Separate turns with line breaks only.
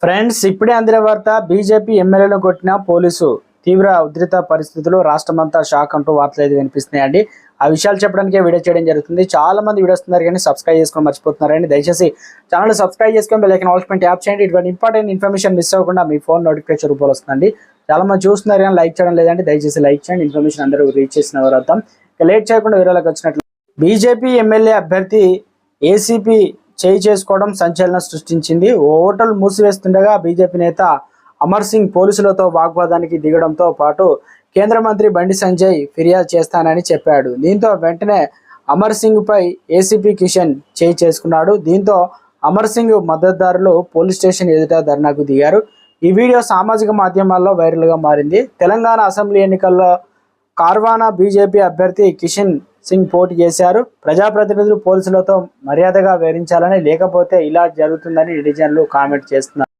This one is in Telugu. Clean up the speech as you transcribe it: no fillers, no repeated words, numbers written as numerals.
ఫ్రెండ్స్, ఇప్పుడే అందిన వార్త. బీజేపీ ఎమ్మెల్యేలను కొట్టిన పోలీసు. తీవ్ర ఉద్రిక్త పరిస్థితులు, రాష్ట్రమంతా షాక్ అంటూ వార్తలు అయితే వినిపిస్తున్నాయండి. ఆ విషయాలు చెప్పడానికే వీడియో చేయడం జరుగుతుంది. చాలా మంది వీడియోస్ ఉన్నారు కానీ సబ్స్క్రైబ్ చేసుకొని మర్చిపోతున్నారండి. దయచేసి ఛానల్ సబ్స్క్రైబ్ చేసుకొని బెల్ ఐకాన్ ఆల్ పైన ట్యాప్ చేయండి. ఇటువంటి ఇంపార్టెంట్ ఇన్ఫర్మేషన్ మిస్ అవ్వకుండా మీ ఫోన్ నోటిఫికేషన్ రూపంలో వస్తుందండి. చాలా మంది చూస్తున్నారు కానీ లైక్ చేయడం లేదండి. దయచేసి లైక్ చేయండి. ఇన్ఫర్మేషన్ అందరూ రీచ్ చేసిన వారు అర్థం. లేట్ చేయకుండా వీడియోలోకి వచ్చినట్లు, బీజేపీ ఎమ్మెల్యే అభ్యర్థి ఏసీపీ చేయి చేసుకోవడం సంచలనం సృష్టించింది. ఓ హోటల్ మూసివేస్తుండగా బీజేపీ నేత అమర్ సింగ్ పోలీసులతో వాగ్వాదానికి దిగడంతో పాటు కేంద్ర మంత్రి బండి సంజయ్ ఫిర్యాదు చేస్తానని చెప్పాడు. దీంతో వెంటనే అమర్ సింగ్ పై ఏసీపీ కిషన్ చేయి చేసుకున్నాడు. దీంతో అమర్ సింగ్ మద్దతుదారులు పోలీస్ స్టేషన్ ఎదుట ధర్నాకు దిగారు. ఈ వీడియో సామాజిక మాధ్యమాల్లో వైరల్గా మారింది. తెలంగాణ అసెంబ్లీ ఎన్నికల్లో కార్వానా బీజేపీ అభ్యర్థి కిషన్ సింగ్ పోటీ చేశారు. ప్రజాప్రతినిధులు పోలీసులతో మర్యాదగా వ్యవహరించాలని, లేకపోతే ఇలా జరుగుతుందని నెటిజన్లు కామెంట్ చేస్తున్నారు.